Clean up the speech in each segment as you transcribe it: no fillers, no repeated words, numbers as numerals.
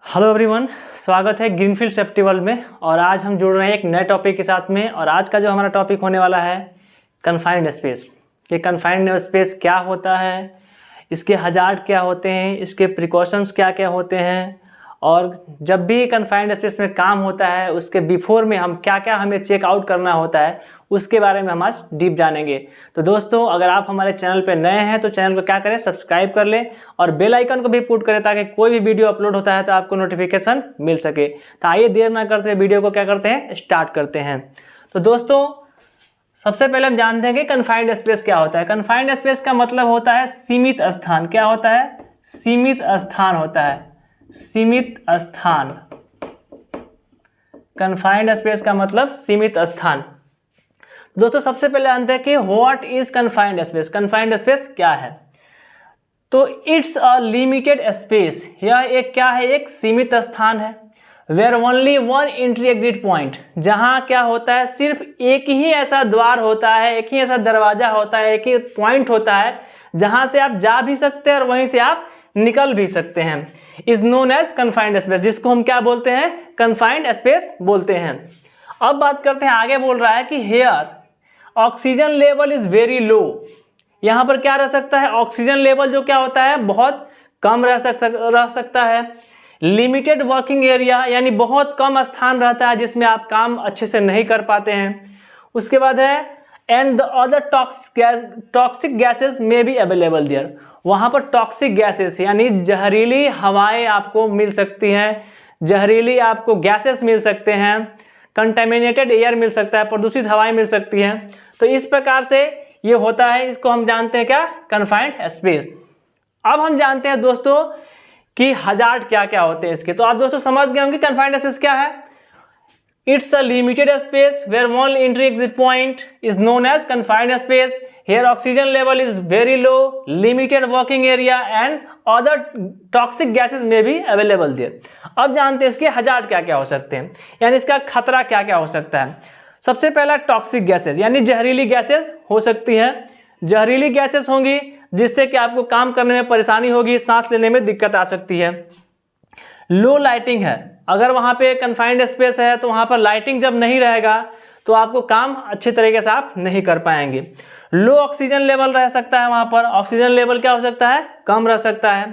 Hello everyone, स्वागत है greenfield safety world में। और आज हम जुड़ रहे हैं एक नए टॉपिक के साथ में। और आज का जो हमारा टॉपिक होने वाला है कन्फाइंड स्पेस। ये कन्फाइंड स्पेस क्या होता है, इसके हजार्ड क्या होते हैं, इसके प्रिकॉशंस क्या क्या होते हैं, और जब भी कन्फाइंड स्पेस में काम होता है उसके बिफोर में हम क्या क्या हमें चेक आउट करना होता है, उसके बारे में हम आज डीप जानेंगे। तो दोस्तों, अगर आप हमारे चैनल पर नए हैं तो चैनल को क्या करें, सब्सक्राइब कर लें और बेल आइकन को भी पुट करें ताकि कोई भी वीडियो अपलोड होता है तो आपको नोटिफिकेशन मिल सके। तो आइए देर ना करते हुए वीडियो को क्या करते हैं, स्टार्ट करते हैं। तो दोस्तों, सबसे पहले हम जानते हैं कि कन्फाइंड स्पेस क्या होता है। कन्फाइंड स्पेस का मतलब होता है सीमित स्थान। क्या होता है? सीमित स्थान होता है। सीमित स्थान। कन्फाइंड स्पेस का मतलब सीमित स्थान। दोस्तों, सबसे पहले जानते हैं कि what is confined space. Confined space क्या है? तो इट्स अ लिमिटेड स्पेस। यह एक क्या है? एक सीमित स्थान है। Where only one entry exit point. जहां क्या होता है, सिर्फ एक ही ऐसा द्वार होता है, एक ही ऐसा दरवाजा होता है, एक ही पॉइंट होता है जहां से आप जा भी सकते हैं और वहीं से आप निकल भी सकते हैं। Is known as confined space, जिसको हम क्या बोलते हैं? कन्फाइंड स्पेस बोलते हैं। अब बात करते हैं, आगे बोल रहा है कि here oxygen level is very low. यहां पर क्या रह सकता है? ऑक्सीजन लेवल जो क्या होता है, बहुत कम रह सकता है। लिमिटेड वर्किंग एरिया, यानी बहुत कम स्थान रहता है जिसमें आप काम अच्छे से नहीं कर पाते हैं। उसके बाद है and the other toxic gases में बी अवेलेबल देयर। वहां पर टॉक्सिक गैसेस यानी जहरीली हवाएं आपको मिल सकती हैं, जहरीली आपको गैसेस मिल सकते हैं, कंटेमिनेटेड एयर मिल सकता है, प्रदूषित हवाएं मिल सकती हैं। तो इस प्रकार से ये होता है, इसको हम जानते हैं क्या? Confined space. अब हम जानते हैं दोस्तों कि हजार्ड क्या क्या होते हैं इसके। तो आप दोस्तों समझ गए होंगे कन्फाइंड स्पेस क्या है। It's a limited space where one entry exit point is known as confined space. Here oxygen level is very low, limited working area and other toxic gases में भी अवेलेबल देयर। अब जानते हैं इसके hazard क्या क्या हो सकते हैं, यानी इसका खतरा क्या क्या हो सकता है। सबसे पहला टॉक्सिक गैसेस, यानी जहरीली गैसेस हो सकती हैं। जहरीली गैसेस होंगी जिससे कि आपको काम करने में परेशानी होगी, सांस लेने में दिक्कत आ सकती है। लो लाइटिंग है, अगर वहाँ पे कन्फाइंड स्पेस है तो वहाँ पर लाइटिंग जब नहीं रहेगा तो आपको काम अच्छे तरीके से आप नहीं कर पाएंगे। लो ऑक्सीजन लेवल रह सकता है, वहाँ पर ऑक्सीजन लेवल क्या हो सकता है? कम रह सकता है।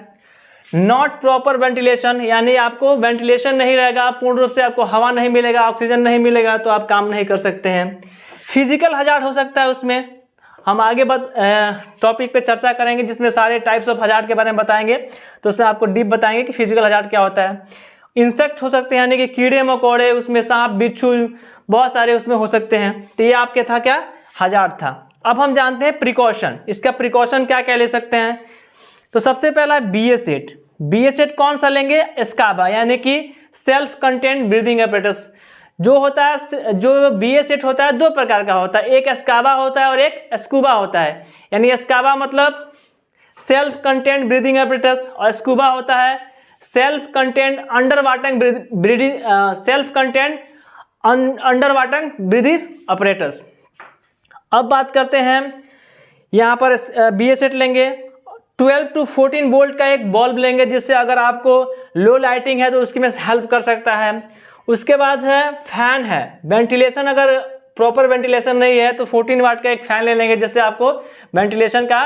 नॉट प्रॉपर वेंटिलेशन, यानी आपको वेंटिलेशन नहीं रहेगा, पूर्ण रूप से आपको हवा नहीं मिलेगा, ऑक्सीजन नहीं मिलेगा तो आप काम नहीं कर सकते हैं। फिजिकल हजार्ड हो सकता है, उसमें हम आगे टॉपिक पे चर्चा करेंगे जिसमें सारे टाइप्स ऑफ हजार्ड के बारे में बताएंगे, तो उसमें आपको डीप बताएंगे कि फिजिकल हजार्ड क्या होता है। इंसेक्ट हो सकते हैं, यानी कि कीड़े मकोड़े, उसमें सांप बिच्छू बहुत सारे उसमें हो सकते हैं। तो ये आपके था क्या? हजार्ड था। अब हम जानते हैं प्रिकॉशन। इसका प्रिकॉशन क्या क्या ले सकते हैं। तो सबसे पहला BA सेट। BA सेट कौन सा लेंगे? स्काबा, यानी कि सेल्फ कंटेंट ब्रीदिंग apparatus जो होता है। जो BA सेट होता है दो प्रकार का होता है, एक स्काबा होता है और एक स्कूबा होता है। यानी स्काबा मतलब सेल्फ कंटेंट ब्रीदिंग apparatus और स्कूबा होता है self content under water breathing breathing apparatus। अब बात करते हैं, यहाँ पर BA सेट लेंगे, 12 to 14 वोल्ट का एक बल्ब लेंगे जिससे अगर आपको लो लाइटिंग है तो उसकी में हेल्प कर सकता है। उसके बाद है फैन है, वेंटिलेशन अगर प्रॉपर वेंटिलेशन नहीं है तो 14 वाट का एक फैन ले लेंगे जिससे आपको वेंटिलेशन का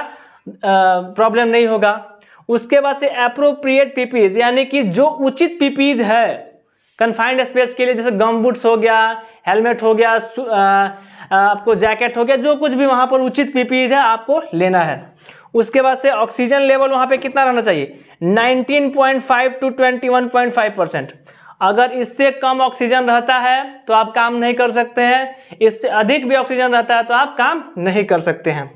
प्रॉब्लम नहीं होगा। उसके बाद से एप्रोप्रिएट पीपीज, यानी कि जो उचित पीपीज है कन्फाइंड स्पेस के लिए, जैसे गम बूट्स हो गया, हेलमेट हो गया, आपको जैकेट हो गया, जो कुछ भी वहाँ पर उचित पीपीज है आपको लेना है। उसके बाद से ऑक्सीजन लेवल वहाँ पे कितना रहना चाहिए? 19.5 to 21.5%। अगर इससे कम ऑक्सीजन रहता है तो आप काम नहीं कर सकते हैं, इससे अधिक भी ऑक्सीजन रहता है तो आप काम नहीं कर सकते हैं।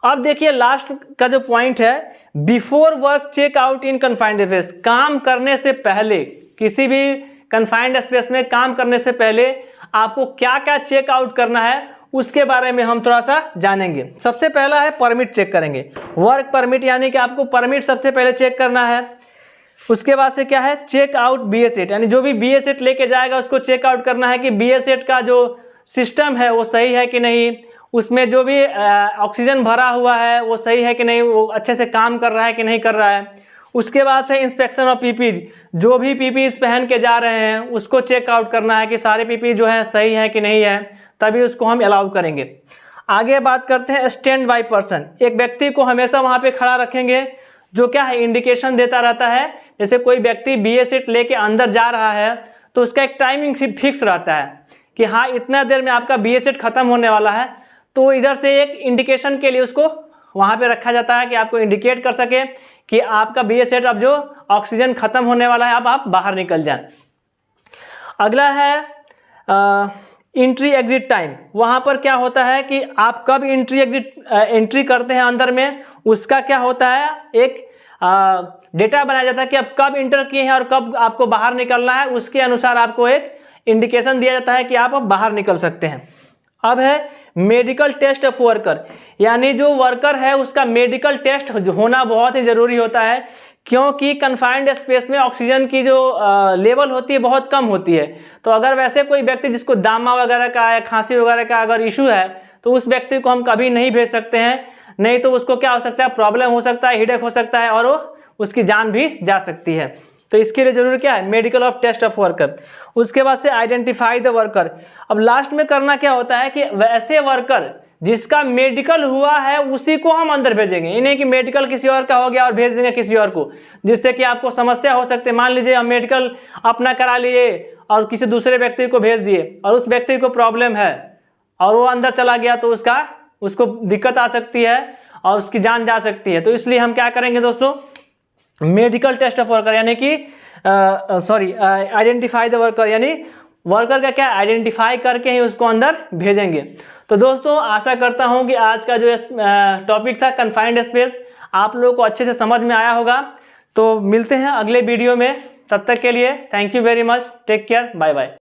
अब देखिए लास्ट का जो पॉइंट है, before work check out in confined space. काम करने से पहले, किसी भी कन्फाइंड स्पेस में काम करने से पहले आपको क्या क्या चेक आउट करना है उसके बारे में हम थोड़ा सा जानेंगे। सबसे पहला है परमिट चेक करेंगे, वर्क परमिट, यानी कि आपको परमिट सबसे पहले चेक करना है। उसके बाद से क्या है? चेक आउट BA सेट, यानी जो भी BA सेट लेके जाएगा उसको चेक आउट करना है कि BA सेट का जो सिस्टम है वो सही है कि नहीं, उसमें जो भी ऑक्सीजन भरा हुआ है वो सही है कि नहीं, वो अच्छे से काम कर रहा है कि नहीं कर रहा है। उसके बाद से इंस्पेक्शन ऑफ पीपीज, जो भी पीपीज पहन के जा रहे हैं उसको चेकआउट करना है कि सारे पीपीज जो है सही है कि नहीं है, तभी उसको हम अलाउ करेंगे। आगे बात करते हैं स्टैंड बाय पर्सन, एक व्यक्ति को हमेशा वहाँ पे खड़ा रखेंगे जो क्या है इंडिकेशन देता रहता है। जैसे कोई व्यक्ति BA सीट लेके अंदर जा रहा है तो उसका एक टाइमिंग फिक्स रहता है कि हाँ इतना देर में आपका BA सीट खत्म होने वाला है, तो इधर से एक इंडिकेशन के लिए उसको वहाँ पे रखा जाता है कि आपको इंडिकेट कर सके कि आपका BA सीट अब जो ऑक्सीजन खत्म होने वाला है, अब आप बाहर निकल जाएं। अगला है एंट्री एग्जिट टाइम। वहाँ पर क्या होता है कि आप कब एंट्री करते हैं अंदर में, उसका क्या होता है एक डेटा बनाया जाता है कि आप कब इंटर किए हैं और कब आपको बाहर निकलना है, उसके अनुसार आपको एक इंडिकेशन दिया जाता है कि आप अब बाहर निकल सकते हैं। अब है मेडिकल टेस्ट ऑफ वर्कर, यानी जो वर्कर है उसका मेडिकल टेस्ट होना बहुत ही ज़रूरी होता है, क्योंकि कन्फाइंड स्पेस में ऑक्सीजन की जो लेवल होती है बहुत कम होती है। तो अगर वैसे कोई व्यक्ति जिसको दामा वगैरह का या खांसी वगैरह का अगर इशू है तो उस व्यक्ति को हम कभी नहीं भेज सकते हैं, नहीं तो उसको क्या हो सकता है, प्रॉब्लम हो सकता है, हेडेक हो सकता है और वो उसकी जान भी जा सकती है। तो इसके लिए जरूरी क्या है, medical of test of worker. उसके बाद से आइडेंटिफाई द वर्कर। अब लास्ट में करना क्या होता है कि वैसे वर्कर जिसका मेडिकल हुआ है उसी को हम अंदर भेजेंगे, ये नहीं कि मेडिकल किसी और का हो गया और भेज देंगे किसी और को, जिससे कि आपको समस्या हो सकती है। मान लीजिए हम मेडिकल अपना करा लिए और किसी दूसरे व्यक्ति को भेज दिए और उस व्यक्ति को प्रॉब्लम है और वो अंदर चला गया तो उसको दिक्कत आ सकती है और उसकी जान जा सकती है। तो इसलिए हम क्या करेंगे दोस्तों, मेडिकल टेस्ट ऑफ वर्कर यानी कि आइडेंटिफाई द वर्कर, यानी वर्कर का क्या आइडेंटिफाई करके ही उसको अंदर भेजेंगे। तो दोस्तों आशा करता हूं कि आज का जो टॉपिक था कन्फाइंड स्पेस आप लोगों को अच्छे से समझ में आया होगा। तो मिलते हैं अगले वीडियो में, तब तक के लिए thank you very much, take care, bye bye.